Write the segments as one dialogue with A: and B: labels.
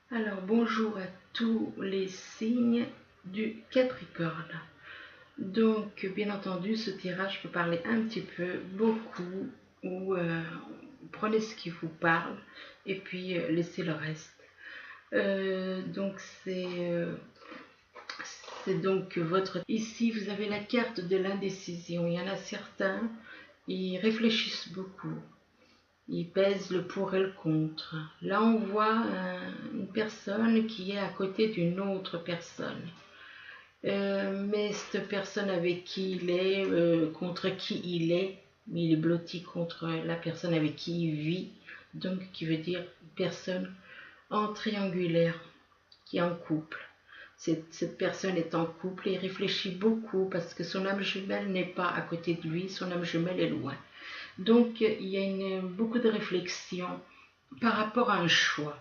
A: Alors bonjour à tous les signes du Capricorne. Donc bien entendu ce tirage peut parler un petit peu, beaucoup, ou prenez ce qui vous parle et puis laissez le reste. Donc c'est donc votre... Ici vous avez la carte de l'indécision. Il y en a certains, ils réfléchissent beaucoup. Il pèse le pour et le contre. Là, on voit une personne qui est à côté d'une autre personne. Mais cette personne avec qui il est, contre qui il est blotti contre la personne avec qui il vit. Donc, qui veut dire personne en triangulaire, qui est en couple. Cette personne est en couple et il réfléchit beaucoup parce que son âme jumelle n'est pas à côté de lui, son âme jumelle est loin. Donc, il y a beaucoup de réflexion par rapport à un choix.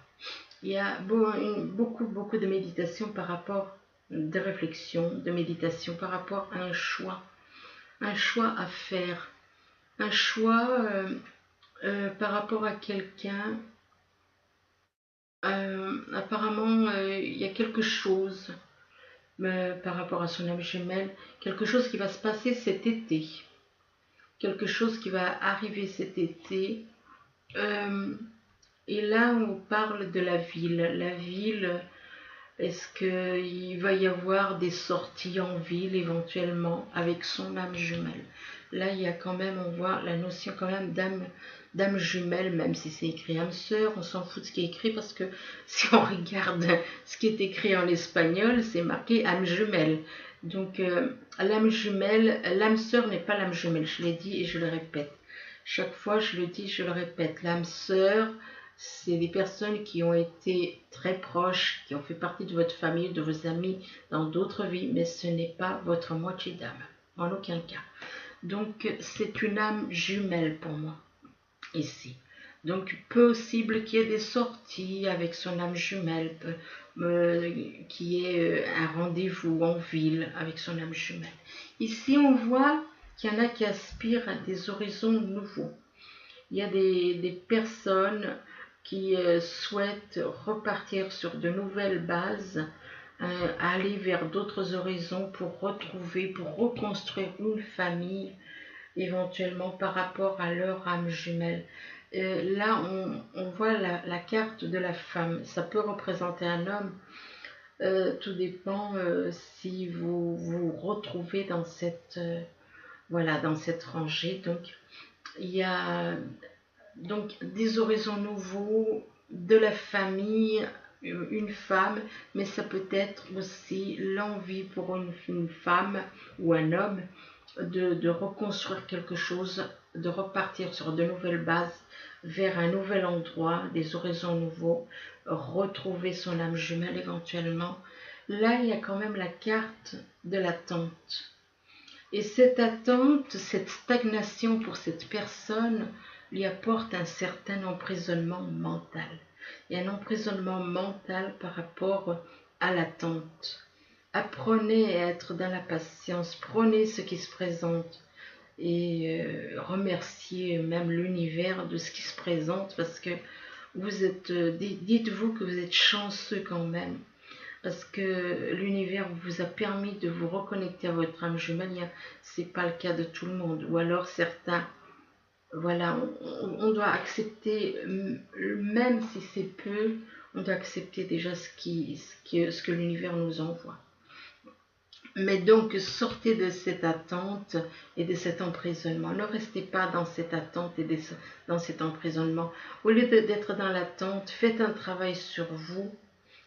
A: Il y a beaucoup de méditation par rapport, de réflexion, de méditation par rapport à un choix à faire, un choix par rapport à quelqu'un. Apparemment, il y a quelque chose par rapport à son âme jumelle, quelque chose qui va se passer cet été, quelque chose qui va arriver cet été. Et là, on parle de la ville. La ville, est-ce qu'il va y avoir des sorties en ville éventuellement avec son âme jumelle? Là, il y a quand même, on voit la notion quand même d'âme jumelle, même si c'est écrit âme sœur, on s'en fout de ce qui est écrit parce que si on regarde ce qui est écrit en espagnol, c'est marqué âme jumelle. Donc, l'âme jumelle, l'âme sœur n'est pas l'âme jumelle, je l'ai dit et je le répète. Chaque fois, je le dis, je le répète. L'âme sœur, c'est des personnes qui ont été très proches, qui ont fait partie de votre famille, de vos amis dans d'autres vies, mais ce n'est pas votre moitié d'âme, en aucun cas. Donc, c'est une âme jumelle pour moi, ici. Donc, possible qu'il y ait des sorties avec son âme jumelle, qu'il y ait un rendez-vous en ville avec son âme jumelle. Ici, on voit qu'il y en a qui aspirent à des horizons nouveaux. Il y a des personnes qui souhaitent repartir sur de nouvelles bases, aller vers d'autres horizons pour retrouver, pour reconstruire une famille, éventuellement par rapport à leur âme jumelle. Là, on voit la carte de la femme. Ça peut représenter un homme. Tout dépend si vous vous retrouvez dans cette, voilà, dans cette rangée. Donc, il y a donc des horizons nouveaux, de la famille, une femme, mais ça peut être aussi l'envie pour une femme ou un homme de reconstruire quelque chose, de repartir sur de nouvelles bases, vers un nouvel endroit, des horizons nouveaux, retrouver son âme jumelle éventuellement. Là, il y a quand même la carte de l'attente. Et cette attente, cette stagnation pour cette personne lui apporte un certain emprisonnement mental. Il y a un emprisonnement mental par rapport à l'attente. Apprenez à être dans la patience, prenez ce qui se présente et remerciez même l'univers de ce qui se présente parce que vous êtes, dites-vous que vous êtes chanceux quand même parce que l'univers vous a permis de vous reconnecter à votre âme jumelle. C'est pas le cas de tout le monde, ou alors certains. Voilà, on doit accepter, même si c'est peu, on doit accepter déjà ce que l'univers nous envoie. Mais donc, sortez de cette attente et de cet emprisonnement. Ne restez pas dans cette attente et dans cet emprisonnement. Au lieu d'être dans l'attente, faites un travail sur vous.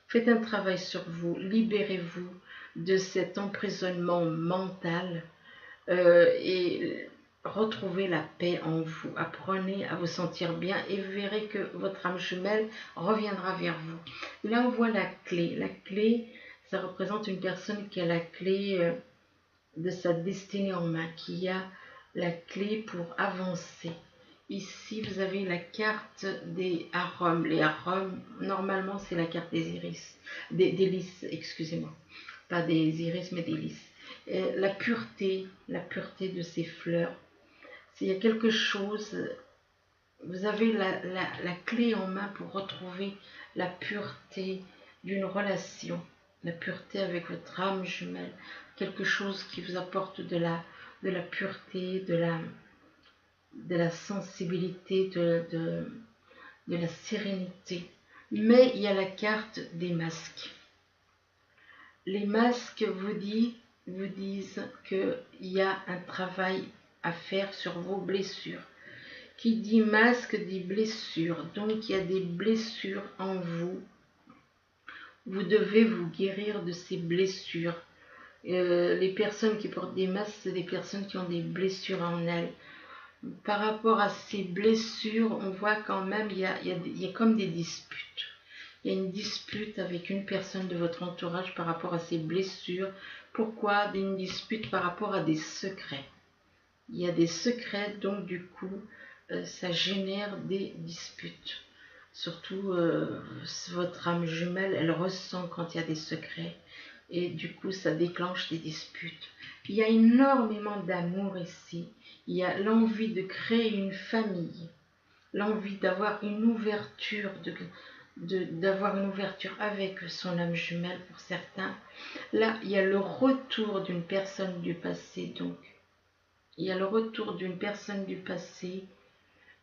A: Faites un travail sur vous. Libérez-vous de cet emprisonnement mental et retrouvez la paix en vous. Apprenez à vous sentir bien et vous verrez que votre âme jumelle reviendra vers vous. Là, on voit la clé. La clé, ça représente une personne qui a la clé de sa destinée en main, qui a la clé pour avancer. Ici, vous avez la carte des arômes. Les arômes, normalement, c'est la carte des iris, des lys, excusez-moi. Pas des iris, mais des lys. La pureté de ces fleurs. S'il y a quelque chose vous avez la clé en main pour retrouver la pureté d'une relation, la pureté avec votre âme jumelle, quelque chose qui vous apporte de la pureté, de la sensibilité, de la sérénité. Mais il y a la carte des masques. Les masques vous disent qu'il y a un travail à faire sur vos blessures. Qui dit masque dit blessure. Donc il y a des blessures en vous. Vous devez vous guérir de ces blessures. Les personnes qui portent des masques, c'est des personnes qui ont des blessures en elles. Par rapport à ces blessures, on voit quand même il y a comme des disputes. Il y a une dispute avec une personne de votre entourage par rapport à ces blessures. Pourquoi une dispute par rapport à des secrets? Il y a des secrets, donc du coup, ça génère des disputes. Surtout, votre âme jumelle, elle ressent quand il y a des secrets. Et du coup, ça déclenche des disputes. Il y a énormément d'amour ici. Il y a l'envie de créer une famille. L'envie d'avoir une ouverture, d'avoir une ouverture avec son âme jumelle pour certains. Là, il y a le retour d'une personne du passé, donc. Il y a le retour d'une personne du passé.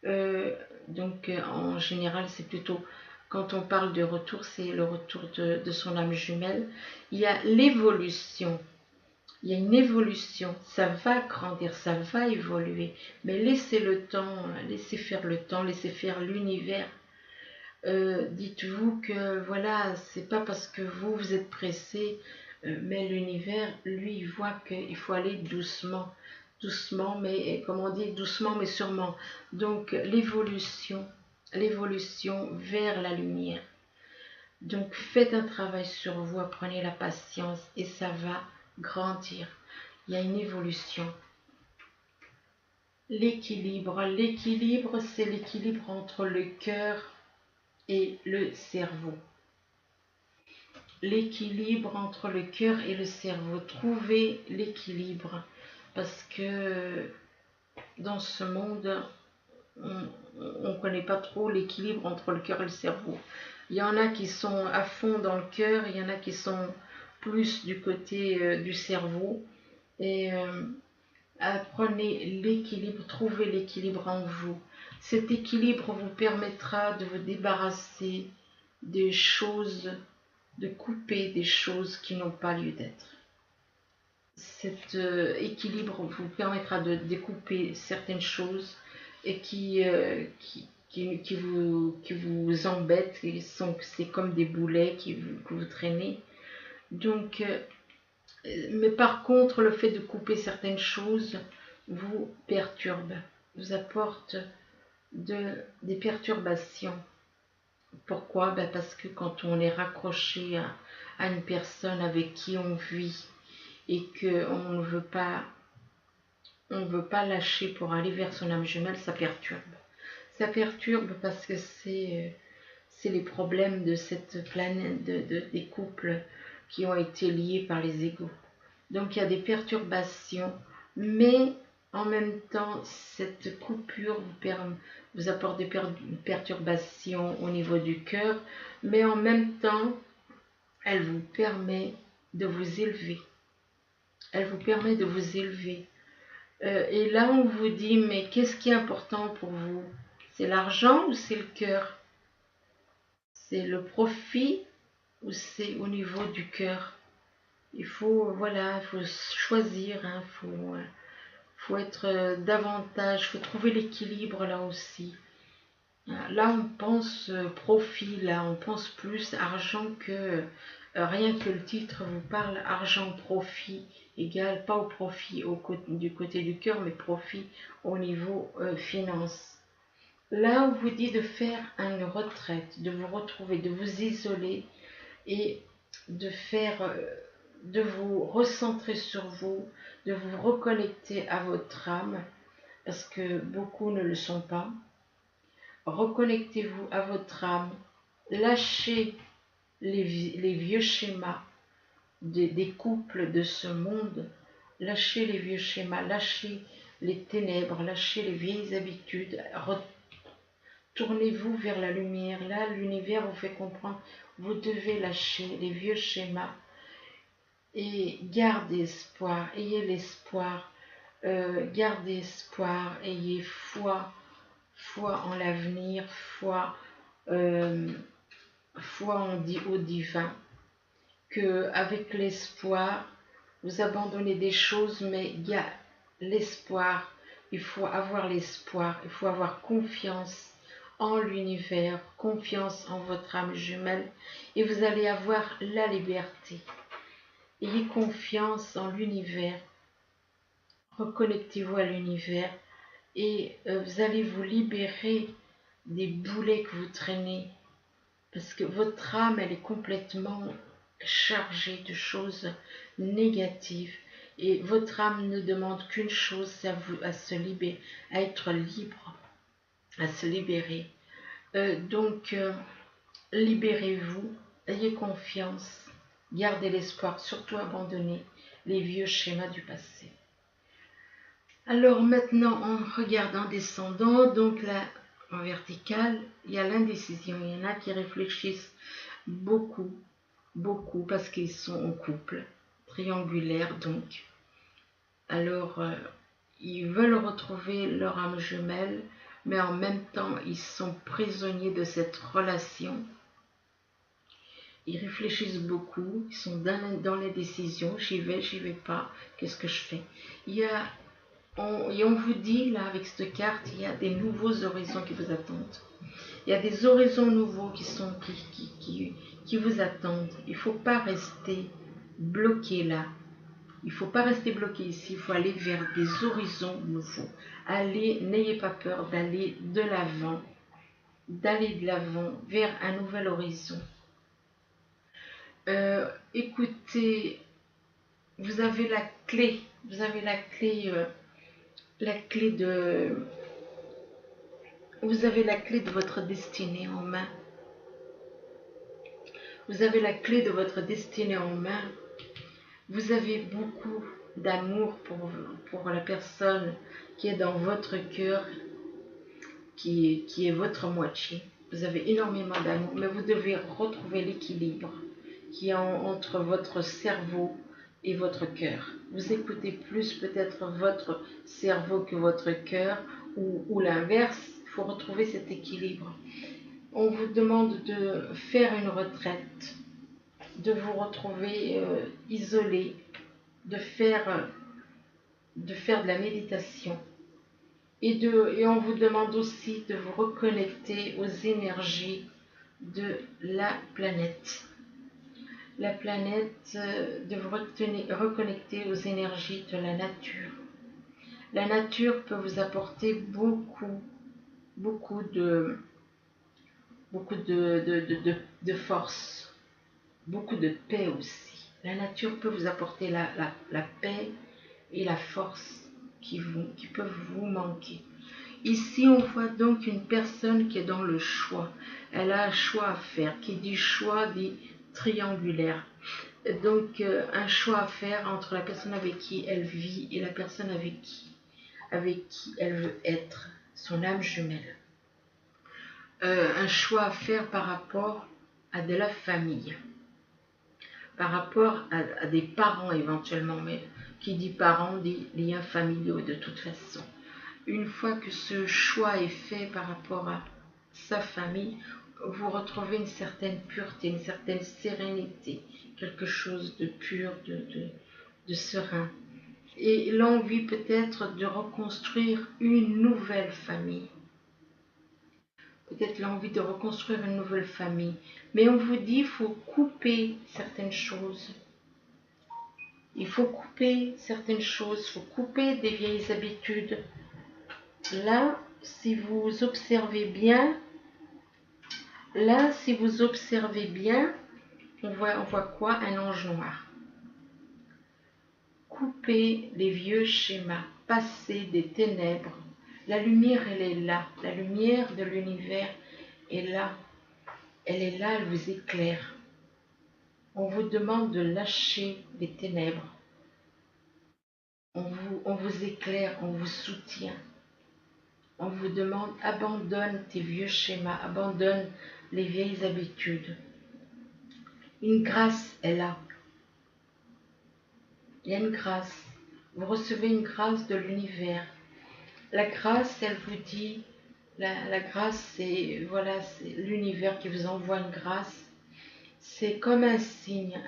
A: En général, c'est plutôt, quand on parle de retour, c'est le retour de son âme jumelle. Il y a l'évolution. Il y a une évolution. Ça va grandir, ça va évoluer. Mais laissez le temps, laissez faire le temps, laissez faire l'univers. Dites-vous que voilà, c'est pas parce que vous êtes pressé, mais l'univers, lui, il voit qu'il faut aller doucement. Doucement, mais comme on dit, doucement mais sûrement. Donc l'évolution vers la lumière. Donc faites un travail sur vous, apprenez la patience et ça va grandir. Il y a une évolution. L'équilibre, c'est l'équilibre entre le cœur et le cerveau. L'équilibre entre le cœur et le cerveau. Trouvez l'équilibre parce que dans ce monde, on ne connaît pas trop l'équilibre entre le cœur et le cerveau. Il y en a qui sont à fond dans le cœur, il y en a qui sont plus du côté du cerveau. Et apprenez l'équilibre, trouvez l'équilibre en vous. Cet équilibre vous permettra de vous débarrasser des choses, de couper des choses qui n'ont pas lieu d'être. Cet équilibre vous permettra de découper certaines choses et qui vous embêtent, c'est comme des boulets que vous traînez. Donc, mais par contre, le fait de couper certaines choses vous perturbe, vous apporte des perturbations. Pourquoi? Parce que quand on est raccroché à une personne avec qui on vit et qu'on ne veut pas lâcher pour aller vers son âme jumelle, ça perturbe. Ça perturbe parce que c'est les problèmes de cette planète, des couples qui ont été liés par les égos. Donc il y a des perturbations, mais en même temps, cette coupure vous apporte des perturbations au niveau du cœur, mais en même temps, elle vous permet de vous élever. Elle vous permet de vous élever. Et là, on vous dit, mais qu'est-ce qui est important pour vous? C'est l'argent ou c'est le cœur? C'est le profit ou c'est au niveau du cœur? Il faut choisir, faut être davantage, il faut trouver l'équilibre là aussi. Là, on pense profit, là, on pense plus argent que rien que le titre vous parle, argent, profit, égal, pas au profit du côté du cœur, mais profit au niveau finance. Là, on vous dit de faire une retraite, de vous retrouver, de vous isoler et de vous recentrer sur vous, de vous reconnecter à votre âme, parce que beaucoup ne le sont pas. Reconnectez-vous à votre âme, lâchez les vieux schémas des couples de ce monde, lâchez les vieux schémas, lâchez les ténèbres, lâchez les vieilles habitudes, tournez-vous vers la lumière. Là, l'univers vous fait comprendre, vous devez lâcher les vieux schémas et gardez espoir, ayez l'espoir, gardez espoir, ayez foi, foi en l'avenir, euh, foi au divin, que avec l'espoir, vous abandonnez des choses, mais il y a l'espoir, il faut avoir l'espoir, il faut avoir confiance en l'univers, confiance en votre âme jumelle, et vous allez avoir la liberté. Ayez confiance en l'univers, reconnectez-vous à l'univers, et vous allez vous libérer des boulets que vous traînez, parce que votre âme, elle est complètement chargée de choses négatives, et votre âme ne demande qu'une chose, c'est à se libérer, à être libre, à se libérer. Donc, libérez-vous, ayez confiance, gardez l'espoir, surtout abandonnez les vieux schémas du passé. Alors maintenant, on regarde en descendant, donc là, en vertical, il y a l'indécision. Il y en a qui réfléchissent beaucoup, parce qu'ils sont en couple, triangulaire donc. Alors, ils veulent retrouver leur âme jumelle, mais en même temps, ils sont prisonniers de cette relation. Ils réfléchissent beaucoup, ils sont dans les décisions, j'y vais pas, qu'est-ce que je fais? Et on vous dit, là, avec cette carte, il y a des nouveaux horizons qui vous attendent. Il y a des horizons nouveaux qui vous attendent. Il ne faut pas rester bloqué là. Il ne faut pas rester bloqué ici. Il faut aller vers des horizons nouveaux. Allez, n'ayez pas peur d'aller de l'avant vers un nouvel horizon. Écoutez, vous avez la clé vous avez la clé de votre destinée en main. Vous avez la clé de votre destinée en main. Vous avez beaucoup d'amour pour la personne qui est dans votre cœur, qui est votre moitié. Vous avez énormément d'amour, mais vous devez retrouver l'équilibre qui est entre votre cerveau et votre cœur. Vous écoutez plus peut-être votre cerveau que votre cœur, ou l'inverse. Il faut retrouver cet équilibre. On vous demande de faire une retraite, de vous retrouver isolé, de faire de la méditation. Et on vous demande aussi de vous reconnecter aux énergies de la planète. La planète, de vous reconnecter aux énergies de la nature. La nature peut vous apporter beaucoup de force, beaucoup de paix aussi. La nature peut vous apporter la paix et la force qui peuvent vous manquer. Ici, on voit donc une personne qui est dans le choix. Elle a un choix à faire. Qui dit choix dit triangulaire. Donc, un choix à faire entre la personne avec qui elle vit et la personne avec qui elle veut être, son âme jumelle. Un choix à faire par rapport à de la famille, par rapport à des parents éventuellement, mais qui dit parents dit liens familiaux de toute façon. Une fois que ce choix est fait par rapport à sa famille, vous retrouvez une certaine pureté, une certaine sérénité, quelque chose de pur, de serein. Et l'envie peut-être de reconstruire une nouvelle famille. Peut-être l'envie de reconstruire une nouvelle famille. Mais on vous dit qu'il faut couper certaines choses. Il faut couper certaines choses, il faut couper des vieilles habitudes. Là, si vous observez bien, on voit quoi? Un ange noir. Couper les vieux schémas, passer des ténèbres. La lumière, elle est là. La lumière de l'univers est là. Elle est là, elle vous éclaire. On vous demande de lâcher les ténèbres. On vous éclaire, on vous soutient. On vous demande, abandonne tes vieux schémas, abandonne les vieilles habitudes. Une grâce est là. Il y a une grâce. Vous recevez une grâce de l'univers. La grâce, elle vous dit, la grâce, c'est voilà, c'est l'univers qui vous envoie une grâce. C'est comme un signe,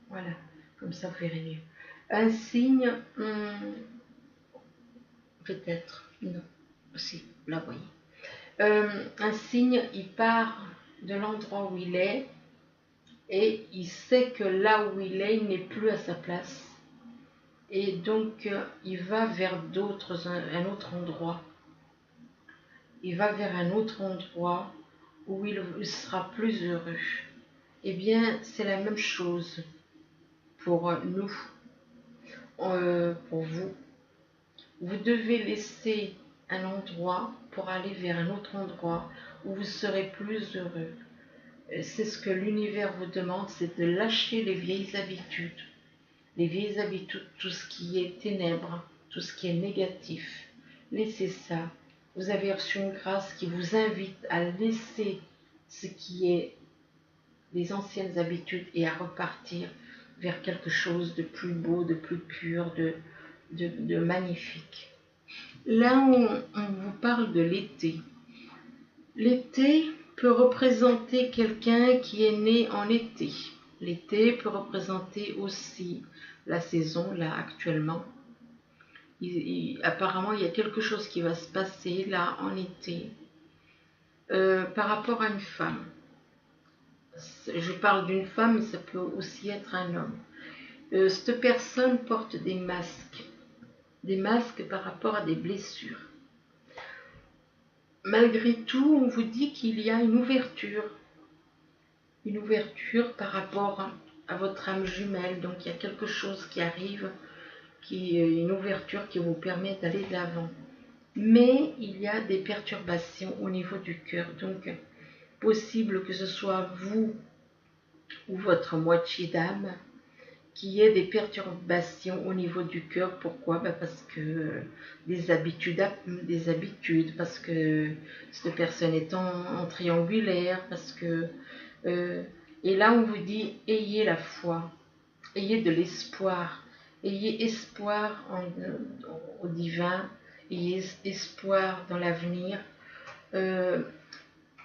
A: voilà, comme ça vous verrez mieux. Un signe, peut-être, non, si, vous la voyez. Un signe, il part de l'endroit où il est et il sait que là où il est, il n'est plus à sa place. Et donc, il va vers un autre endroit. Il va vers un autre endroit où il sera plus heureux. Eh bien, c'est la même chose pour nous, pour vous. Vous devez laisser un endroit pour aller vers un autre endroit où vous serez plus heureux. C'est ce que l'univers vous demande, c'est de lâcher les vieilles habitudes. Les vieilles habitudes, tout ce qui est ténèbres, tout ce qui est négatif. Laissez ça. Vous avez reçu une grâce qui vous invite à laisser ce qui est les anciennes habitudes et à repartir vers quelque chose de plus beau, de plus pur, de magnifique. Là, on vous parle de l'été. L'été peut représenter quelqu'un qui est né en été. L'été peut représenter aussi la saison, là, actuellement. Apparemment, il y a quelque chose qui va se passer, là, en été, par rapport à une femme. Je parle d'une femme, mais ça peut aussi être un homme. Cette personne porte des masques par rapport à des blessures. Malgré tout, on vous dit qu'il y a une ouverture par rapport à votre âme jumelle. Donc il y a quelque chose qui arrive, une ouverture qui vous permet d'aller de l'avant. Mais il y a des perturbations au niveau du cœur. Donc possible que ce soit vous ou votre moitié d'âme qui ait des perturbations au niveau du cœur. Pourquoi? Parce que des habitudes, parce que cette personne est en triangulaire, parce que... et là, on vous dit, ayez la foi, ayez de l'espoir, ayez espoir au divin, ayez espoir dans l'avenir.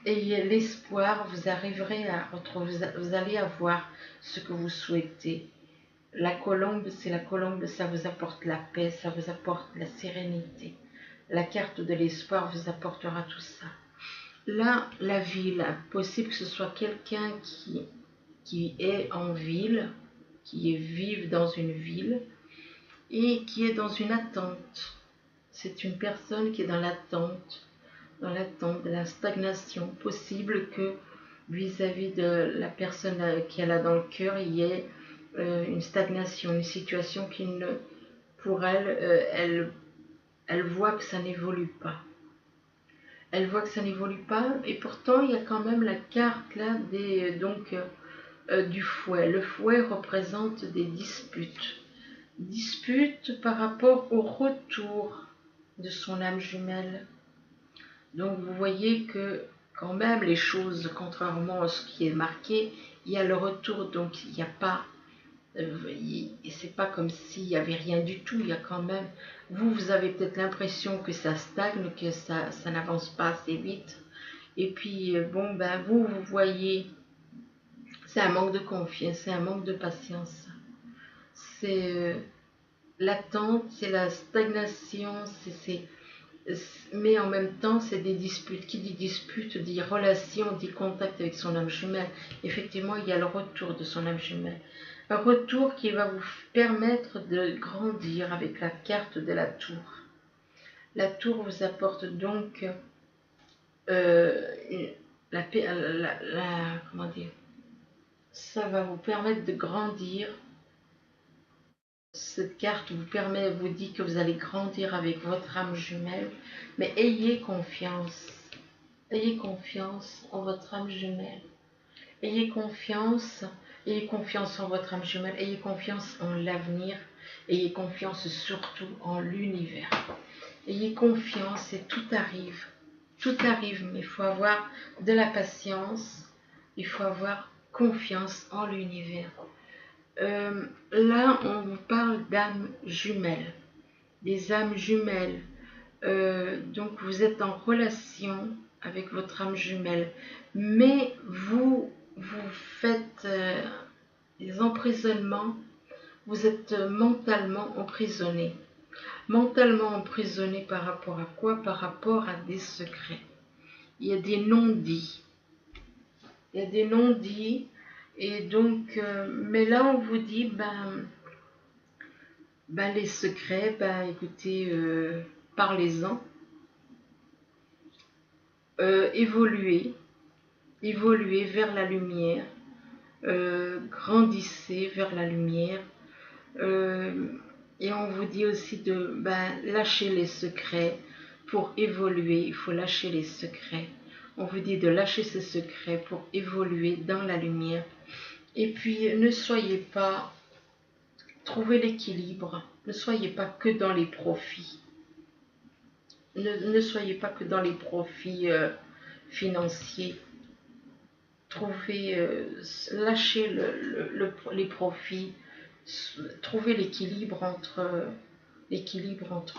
A: Ayez l'espoir, vous arriverez à retrouver, vous allez avoir ce que vous souhaitez. La colombe, c'est la colombe, ça vous apporte la paix, ça vous apporte la sérénité. La carte de l'espoir vous apportera tout ça. Là, la ville, possible que ce soit quelqu'un qui est en ville, qui vive dans une ville et qui est dans une attente. C'est une personne qui est dans l'attente de la stagnation. Possible que vis-à-vis de la personne qu'elle a dans le cœur, il y ait une stagnation, une situation qui ne, pour elle, elle voit que ça n'évolue pas. Elle voit que ça n'évolue pas, et pourtant il y a quand même la carte là du fouet. Le fouet représente des disputes. Disputes par rapport au retour de son âme jumelle. Donc vous voyez que quand même les choses, contrairement à ce qui est marqué, il y a le retour, donc il n'y a pas... c'est pas comme s'il n'y avait rien du tout, il y a quand même... Vous avez peut-être l'impression que ça stagne, que ça n'avance pas assez vite. Et puis, vous voyez, c'est un manque de confiance, c'est un manque de patience. C'est l'attente, c'est la stagnation, mais en même temps, c'est des disputes. Qui dit dispute, dit relation, dit contact avec son âme jumelle. Effectivement, il y a le retour de son âme jumelle. Un retour qui va vous permettre de grandir avec la carte de la tour. La tour vous apporte donc comment dire, ça va vous permettre de grandir. Cette carte vous dit que vous allez grandir avec votre âme jumelle, mais ayez confiance en votre âme jumelle. Ayez confiance en votre âme jumelle, ayez confiance en l'avenir, ayez confiance surtout en l'univers. Ayez confiance et tout arrive. Tout arrive, mais il faut avoir de la patience. Il faut avoir confiance en l'univers. Là, on vous parle d'âmes jumelles. Des âmes jumelles. Donc, vous êtes en relation avec votre âme jumelle. Mais vous faites des emprisonnements. Vous êtes mentalement emprisonné. Mentalement emprisonné par rapport à quoi? Par rapport à des secrets. Il y a des non-dits. Il y a des non-dits. Et donc, mais là, on vous dit, les secrets, écoutez, parlez-en. Évoluez vers la lumière. Grandissez vers la lumière. Et on vous dit aussi de lâcher les secrets. Pour évoluer, il faut lâcher les secrets. On vous dit de lâcher ces secrets pour évoluer dans la lumière. Et puis, ne soyez pas, trouvez l'équilibre. Ne soyez pas que dans les profits. Ne soyez pas que dans les profits financiers. Lâchez les profits. Trouvez l'équilibre entre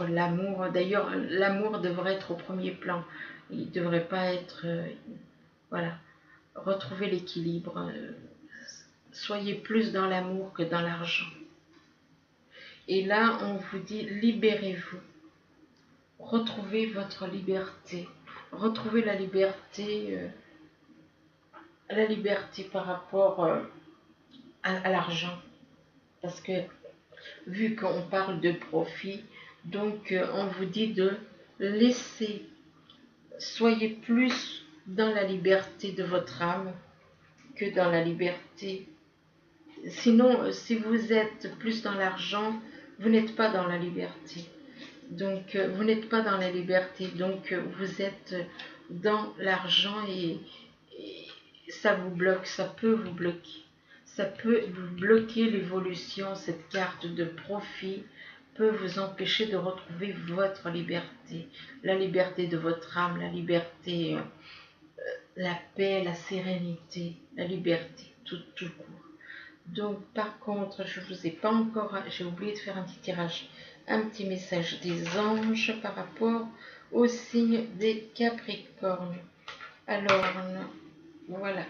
A: l'amour. D'ailleurs, l'amour devrait être au premier plan. Il ne devrait pas être... voilà. Retrouvez l'équilibre. Soyez plus dans l'amour que dans l'argent. Et là, on vous dit, libérez-vous. Retrouvez votre liberté. Retrouvez la liberté par rapport à l'argent. Parce que, vu qu'on parle de profit, donc on vous dit de laisser. Soyez plus dans la liberté de votre âme que dans la liberté. Sinon, si vous êtes plus dans l'argent, vous n'êtes pas dans la liberté. Donc, vous n'êtes pas dans la liberté. Donc, vous êtes dans l'argent et ça vous bloque, ça peut vous bloquer. Ça peut vous bloquer l'évolution. Cette carte de profit peut vous empêcher de retrouver votre liberté. La liberté de votre âme, la liberté, la paix, la sérénité, la liberté, tout court. Donc, par contre, je vous ai pas encore, j'ai oublié de faire un petit tirage, un petit message des anges par rapport au signe des Capricornes. Alors, voilà.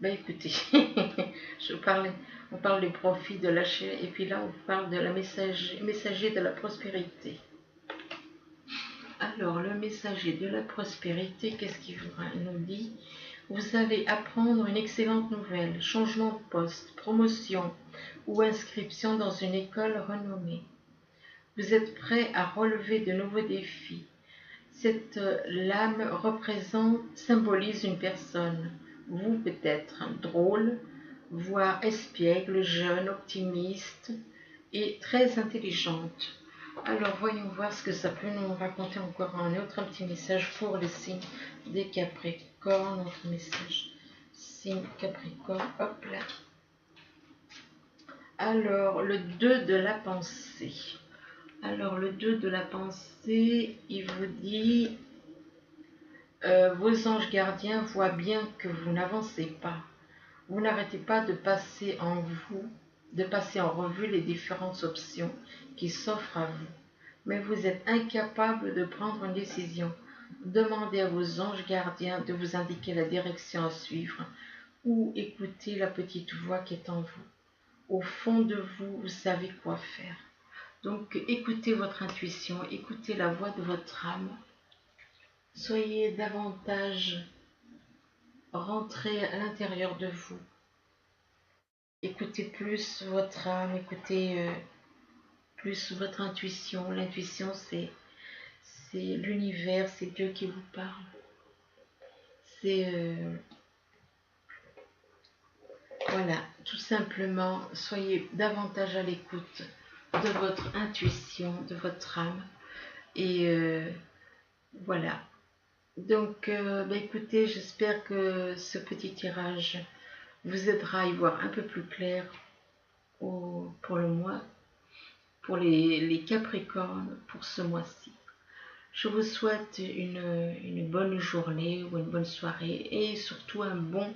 A: Écoutez, on parle des profits, de lâcher, et puis là, on parle de la messager de la prospérité. Alors, le messager de la prospérité, qu'est-ce qu'il nous dit? Vous allez apprendre une excellente nouvelle, changement de poste, promotion ou inscription dans une école renommée. Vous êtes prêt à relever de nouveaux défis. Cette lame symbolise une personne, vous peut-être, drôle, voire espiègle, jeune, optimiste et très intelligente. Alors voyons voir ce que ça peut nous raconter encore un petit message pour les signes des Capricornes. Notre message, signe Capricorne, hop là. Alors le 2 de la pensée. Alors le 2 de la pensée, il vous dit, vos anges gardiens voient bien que vous n'avancez pas. Vous n'arrêtez pas de passer en revue les différentes options qui s'offrent à vous. Mais vous êtes incapable de prendre une décision. Demandez à vos anges gardiens de vous indiquer la direction à suivre ou écoutez la petite voix qui est en vous. Au fond de vous, vous savez quoi faire. Donc écoutez votre intuition, écoutez la voix de votre âme. Soyez davantage rentrés à l'intérieur de vous. Écoutez plus votre âme, écoutez plus votre intuition. L'intuition, c'est l'univers, c'est Dieu qui vous parle. Voilà, tout simplement, soyez davantage à l'écoute de votre intuition, de votre âme. Et voilà. Donc, écoutez, j'espère que ce petit tirage vous aidera à y voir un peu plus clair pour le mois. pour les Capricornes pour ce mois-ci. Je vous souhaite une bonne journée ou une bonne soirée et surtout un bon